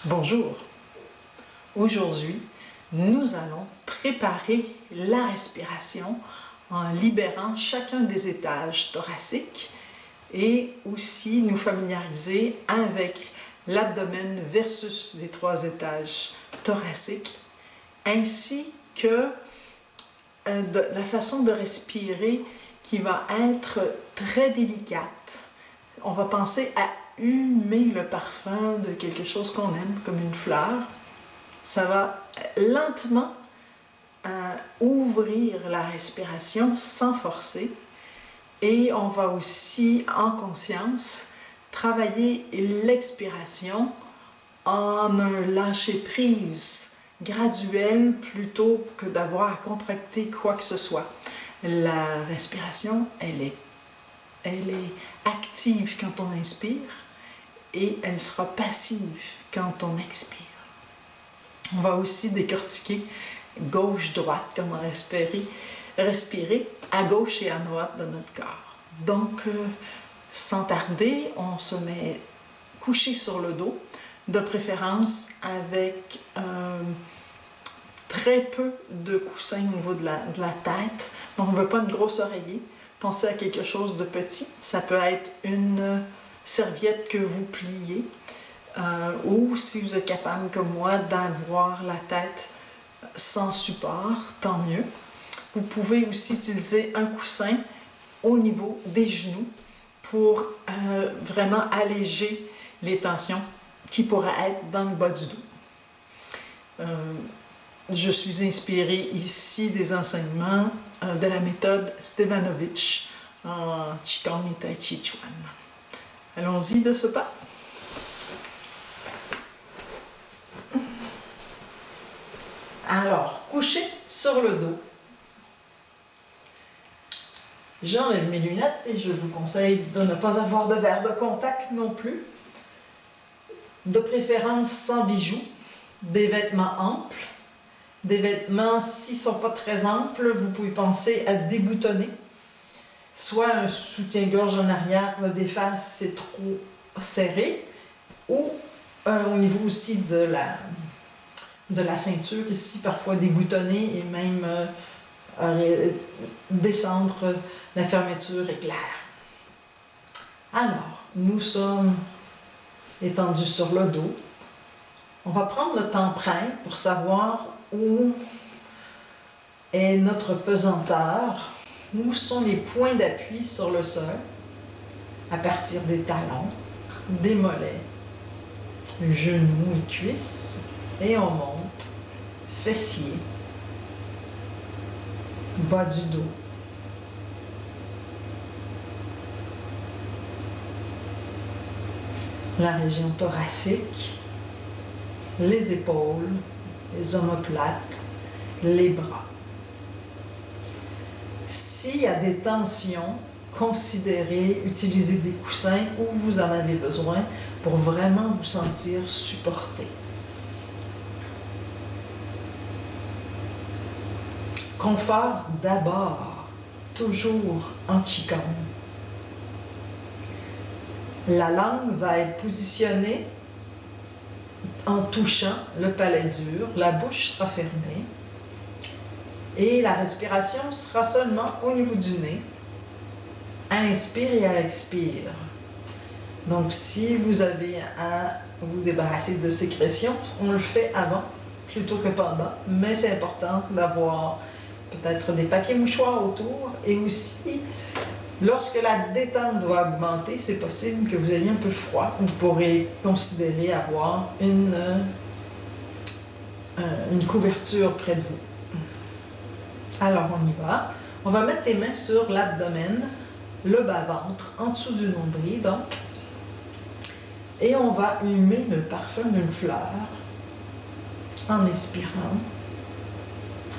Bonjour. Aujourd'hui, nous allons préparer la respiration en libérant chacun des étages thoraciques et aussi nous familiariser avec l'abdomen versus les 3 étages thoraciques, ainsi que la façon de respirer qui va être très délicate. On va penser à humer le parfum de quelque chose qu'on aime, comme une fleur. Ça va lentement ouvrir la respiration sans forcer. Et on va aussi, en conscience, travailler l'expiration en un lâcher-prise graduel plutôt que d'avoir à contracter quoi que ce soit. La respiration, elle est active quand on inspire et elle sera passive quand on expire. On va aussi décortiquer gauche-droite, comment respirer à gauche et à droite de notre corps. Donc, sans tarder, on se met couché sur le dos, de préférence avec très peu de coussins au niveau de la tête. Donc, on ne veut pas une grosse oreiller. Pensez à quelque chose de petit. Ça peut être une serviette que vous pliez ou si vous êtes capable, comme moi, d'avoir la tête sans support, tant mieux. Vous pouvez aussi utiliser un coussin au niveau des genoux pour vraiment alléger les tensions qui pourraient être dans le bas du dos. Je suis inspirée ici des enseignements de la méthode Stevanovic en Qigong et Tai Chi Chuan. Allons-y de ce pas. Alors, couché sur le dos. J'enlève mes lunettes et je vous conseille de ne pas avoir de verre de contact non plus. De préférence sans bijoux, des vêtements amples. Des vêtements, s'ils ne sont pas très amples, vous pouvez penser à déboutonner. Soit un soutien-gorge en arrière, des faces, c'est trop serré. Ou au niveau aussi de la ceinture, ici, parfois déboutonner et même descendre la fermeture éclair. Alors, nous sommes étendus sur le dos. On va prendre le temps-prêt pour savoir où est notre pesanteur, où sont les points d'appui sur le sol, à partir des talons, des mollets, genoux et cuisses, et on monte, fessiers, bas du dos. La région thoracique, les épaules, les omoplates, les bras. S'il y a des tensions, considérez utiliser des coussins où vous en avez besoin pour vraiment vous sentir supporté. Confort d'abord, toujours en Qigong. La langue va être positionnée en touchant le palais dur, la bouche sera fermée et la respiration sera seulement au niveau du nez, à l'inspire et à l'expire. Donc si vous avez à vous débarrasser de sécrétions, on le fait avant plutôt que pendant, mais c'est important d'avoir peut-être des papiers mouchoirs autour et aussi lorsque la détente doit augmenter, c'est possible que vous ayez un peu froid. Vous pourrez considérer avoir une couverture près de vous. Alors, on y va. On va mettre les mains sur l'abdomen, le bas-ventre, en dessous du nombril, donc. Et on va humer le parfum d'une fleur en expirant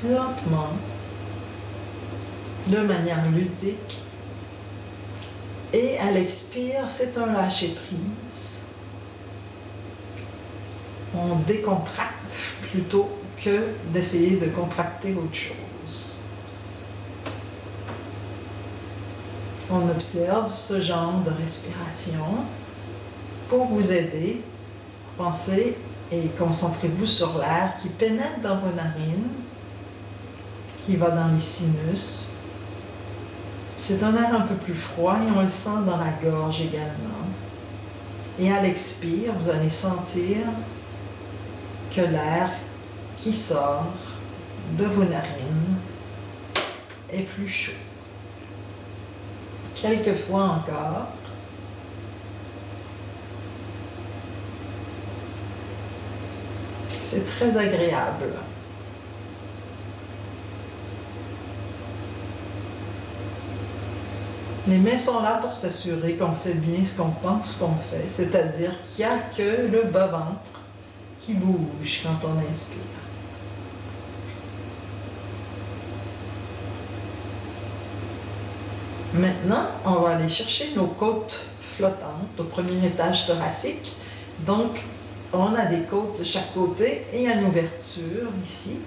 lentement, de manière ludique. Et à l'expire, c'est un lâcher-prise. On décontracte plutôt que d'essayer de contracter autre chose. On observe ce genre de respiration pour vous aider. Pensez Et concentrez-vous sur l'air qui pénètre dans vos narines, qui va dans les sinus. C'est un air un peu plus froid et on le sent dans la gorge également. Et à l'expire, vous allez sentir que l'air qui sort de vos narines est plus chaud. Quelques fois encore. C'est très agréable. Les mains sont là pour s'assurer qu'on fait bien ce qu'on pense qu'on fait, c'est-à-dire qu'il n'y a que le bas-ventre qui bouge quand on inspire. Maintenant, on va aller chercher nos côtes flottantes au premier étage thoracique. Donc, on a des côtes de chaque côté et une ouverture ici,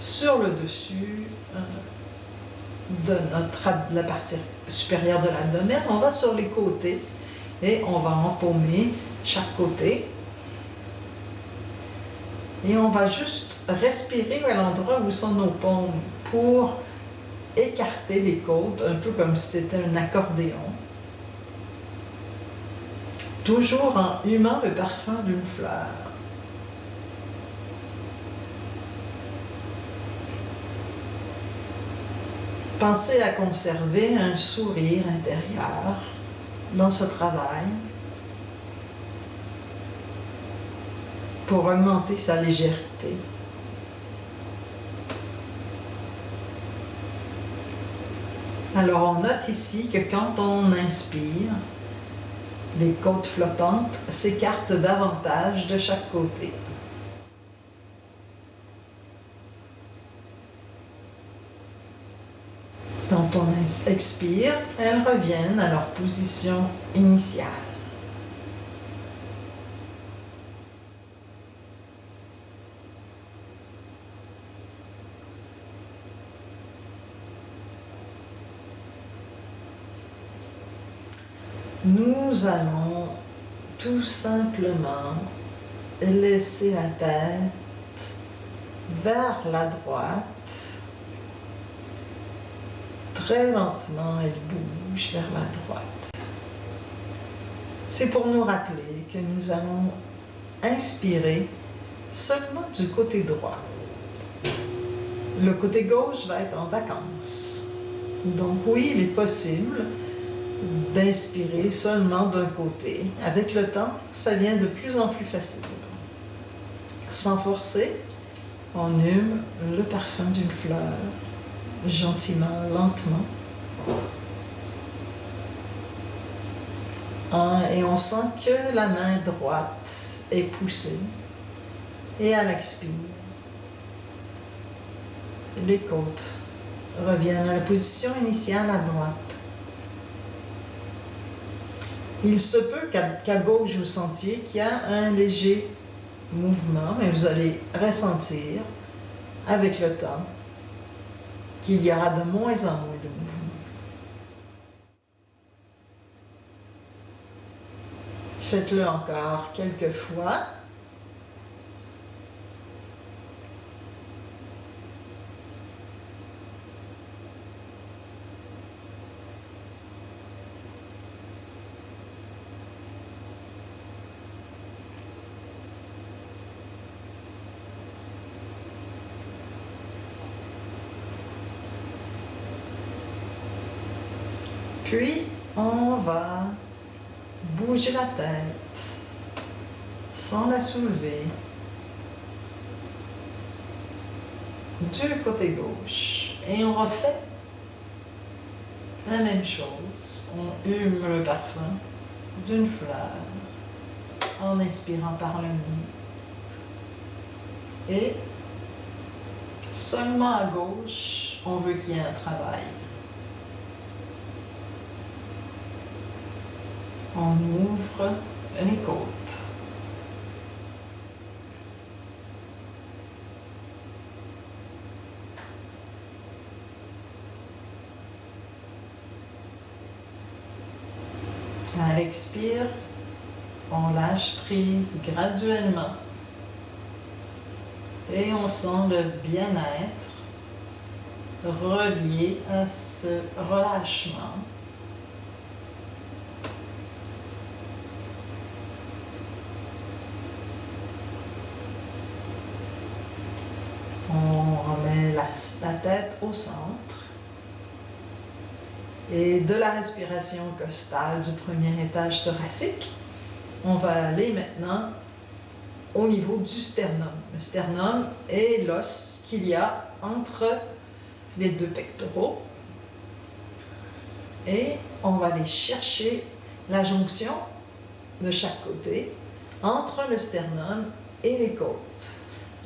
sur le dessus de la partie supérieure de l'abdomen. On va sur les côtés et on va empaumer chaque côté. Et on va juste respirer à l'endroit où sont nos paumes pour écarter les côtes, un peu comme si c'était un accordéon. Toujours en humant le parfum d'une fleur. Pensez à conserver un sourire intérieur dans ce travail pour augmenter sa légèreté. Alors on note ici que quand on inspire, les côtes flottantes s'écartent davantage de chaque côté. Quand on expire, elles reviennent à leur position initiale. Nous allons tout simplement laisser la tête vers la droite. Très lentement, elle bouge vers la droite. C'est pour nous rappeler que nous allons inspirer seulement du côté droit. Le côté gauche va être en vacances. Donc oui, il est possible d'inspirer seulement d'un côté. Avec le temps, ça devient de plus en plus facile. Sans forcer, on hume le parfum d'une fleur, gentiment, lentement. Et on sent que la main droite est poussée. Et à l'expire, les côtes reviennent à la position initiale à droite. Il se peut qu'à gauche vous sentiez qu'il y a un léger mouvement, mais vous allez ressentir avec le temps qu'il y aura de moins en moins de mouvement. Faites-le encore quelques fois. Puis, on va bouger la tête sans la soulever du côté gauche. Et on refait la même chose. On hume le parfum d'une fleur en inspirant par le nez. Et seulement à gauche, on veut qu'il y ait un travail. On ouvre les côtes. À l'expire, on lâche prise graduellement Et on sent le bien-être relié à ce relâchement. On remet la tête au centre. Et de la respiration costale du premier étage thoracique, on va aller maintenant au niveau du sternum. Le sternum est l'os qu'il y a entre les deux pectoraux. Et on va aller chercher la jonction de chaque côté entre le sternum et les côtes.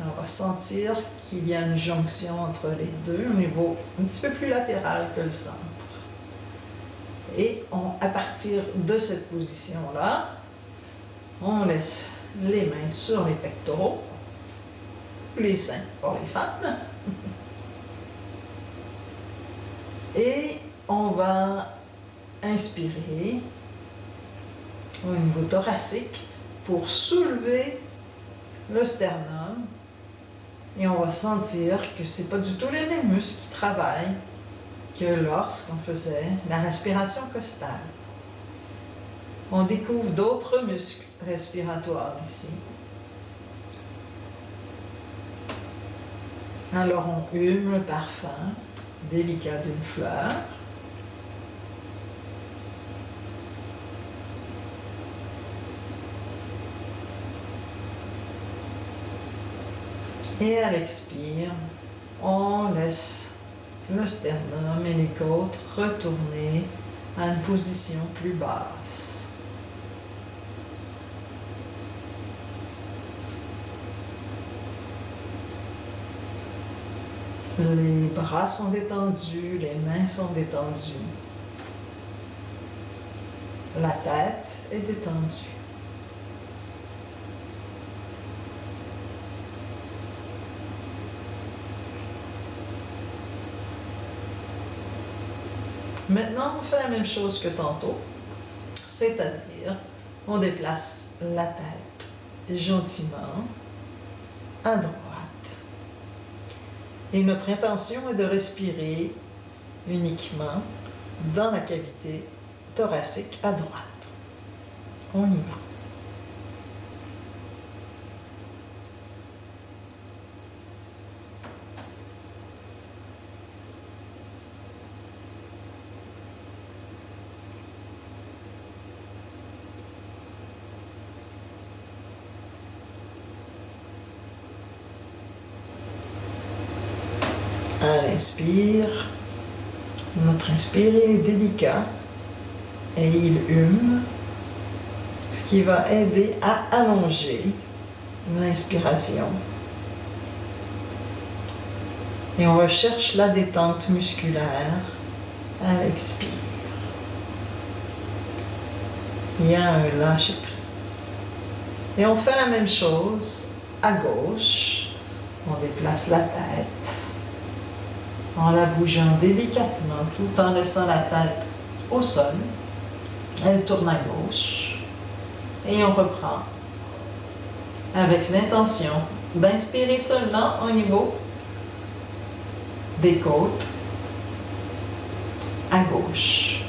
On va sentir qu'il y a une jonction entre les deux, au niveau un petit peu plus latéral que le centre. Et à partir de cette position-là, on laisse les mains sur les pectoraux, les seins pour les femmes. Et on va inspirer au niveau thoracique pour soulever le sternum. Et on va sentir que ce n'est pas du tout les mêmes muscles qui travaillent que lorsqu'on faisait la respiration costale. On découvre d'autres muscles respiratoires ici. Alors on hume le parfum délicat d'une fleur. Et à l'expire, on laisse le sternum et les côtes retourner à une position plus basse. Les bras sont détendus, les mains sont détendues. La tête est détendue. Maintenant, on fait la même chose que tantôt, c'est-à-dire on déplace la tête gentiment à droite. Et notre intention est de respirer uniquement dans la cavité thoracique à droite. On y va. À l'inspire, notre inspire est délicat et il hume, ce qui va aider à allonger l'inspiration. Et on recherche la détente musculaire à l'expire. Il y a un lâcher-prise. Et on fait la même chose à gauche. On déplace la tête en la bougeant délicatement tout en laissant la tête au sol. Elle tourne à gauche et on reprend avec l'intention d'inspirer seulement au niveau des côtes à gauche.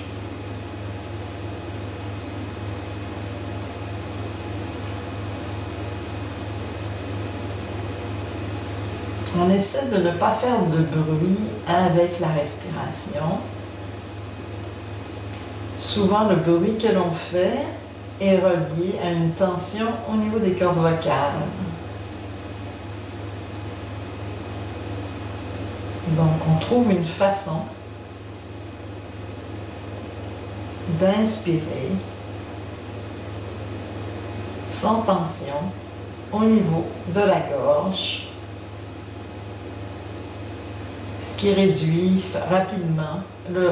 On essaie de ne pas faire de bruit avec la respiration. Souvent, le bruit que l'on fait est relié à une tension au niveau des cordes vocales. Donc, on trouve une façon d'inspirer sans tension au niveau de la gorge, ce qui réduit rapidement le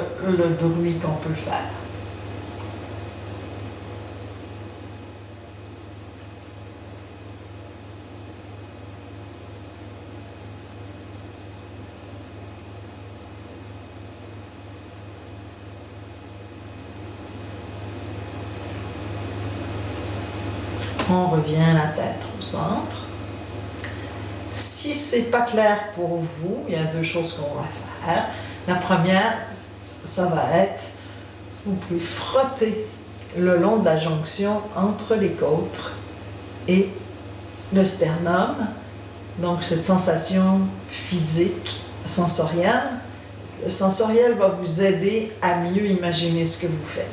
bruit qu'on peut faire. On revient la tête au centre. Si Si c'est pas clair pour vous, il y a deux choses qu'on va faire. La première, ça va être, vous pouvez frotter le long de la jonction entre les côtes et le sternum. Donc cette sensation physique, sensorielle, le sensoriel va vous aider à mieux imaginer ce que vous faites.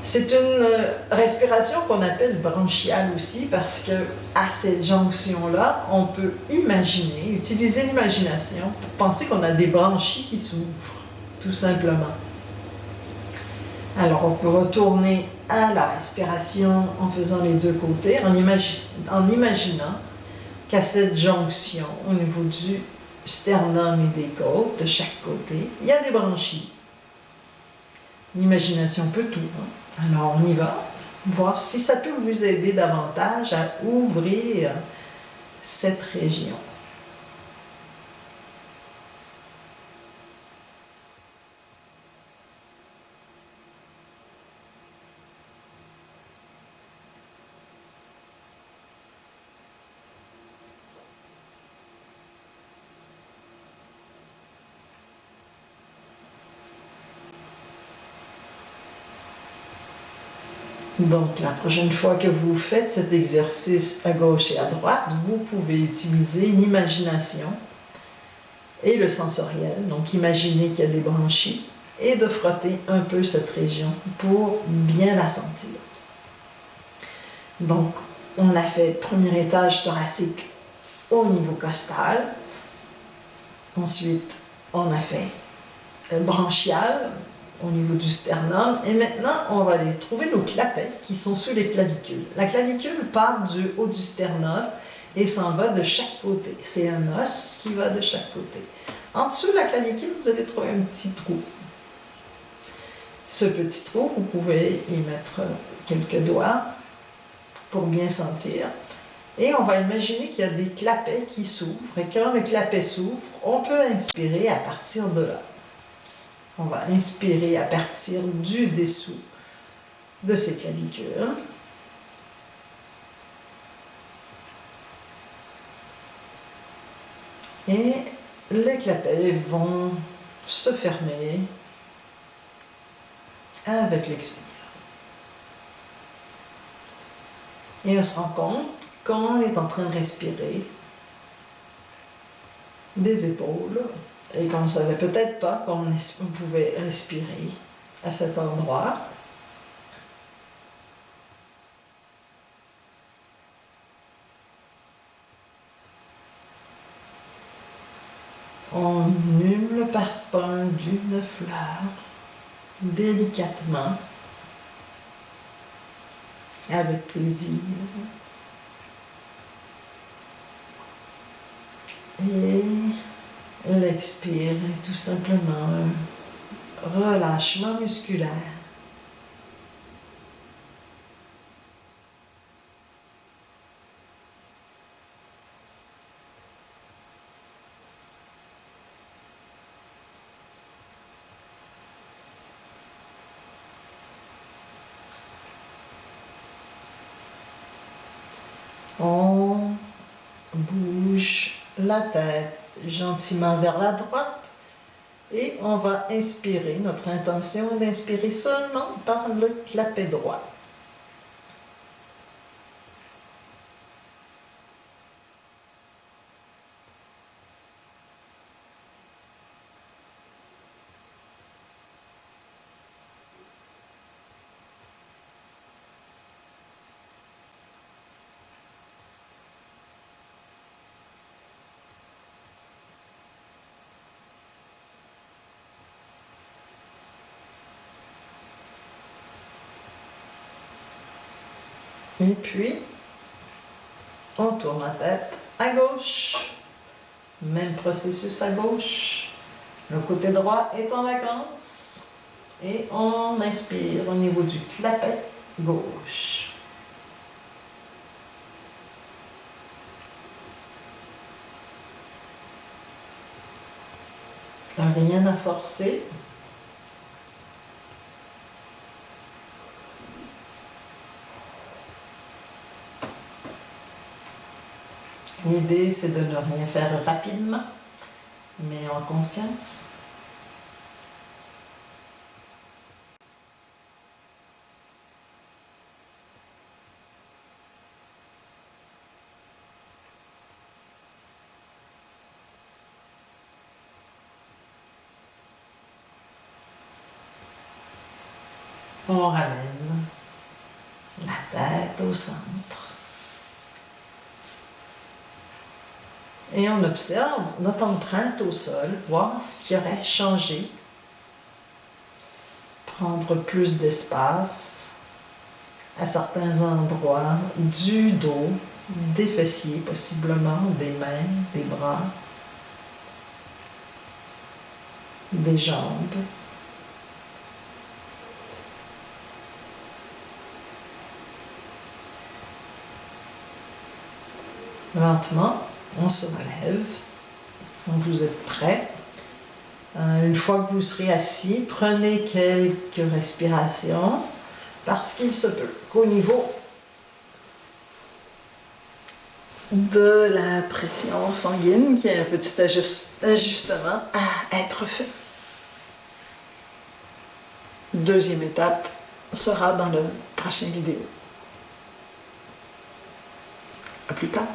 C'est une respiration qu'on appelle branchiale aussi parce que à cette jonction-là, on peut imaginer, utiliser l'imagination pour penser qu'on a des branchies qui s'ouvrent, tout simplement. Alors on peut retourner à la respiration en faisant les deux côtés, en imaginant qu'à cette jonction, au niveau du sternum et des côtes, de chaque côté, il y a des branchies. L'imagination peut tout. Alors on y va, voir si ça peut vous aider davantage à ouvrir cette région. Donc, la prochaine fois que vous faites cet exercice à gauche et à droite, vous pouvez utiliser l'imagination et le sensoriel. Donc, imaginez qu'il y a des branchies et de frotter un peu cette région pour bien la sentir. Donc, on a fait le premier étage thoracique au niveau costal. Ensuite, on a fait branchial au niveau du sternum. Et maintenant, on va aller trouver nos clapets qui sont sous les clavicules. La clavicule part du haut du sternum et s'en va de chaque côté. C'est un os qui va de chaque côté. En dessous de la clavicule, vous allez trouver un petit trou. Ce petit trou, vous pouvez y mettre quelques doigts pour bien sentir. Et on va imaginer qu'il y a des clapets qui s'ouvrent. Et quand le clapet s'ouvre, on peut inspirer à partir de là. On va inspirer à partir du dessous de ces clavicules. Et les clapets vont se fermer avec l'expire. Et on se rend compte qu'on est en train de respirer des épaules et qu'on ne savait peut-être pas qu'on pouvait respirer à cet endroit. On hume le parfum d'une fleur délicatement, avec plaisir. Et l'expire est tout simplement un relâchement musculaire. On bouge la tête gentiment vers la droite et on va inspirer. Notre intention est d'inspirer seulement par le clapet droit. Et puis, on tourne la tête à gauche. Même processus à gauche. Le côté droit est en vacances. Et on inspire au niveau du clapet gauche. Rien à forcer. L'idée, c'est de ne rien faire rapidement, mais en conscience. On ramène la tête au centre. Et on observe notre empreinte au sol, voir ce qui aurait changé. Prendre plus d'espace à certains endroits du dos, des fessiers possiblement, des mains, des bras, des jambes. Lentement, on se relève. Donc vous êtes prêts. Une fois que vous serez assis, prenez quelques respirations parce qu'il se peut qu'au niveau de la pression sanguine, qu'il y ait un petit ajustement à être fait. Deuxième étape sera dans le prochain vidéo. À plus tard.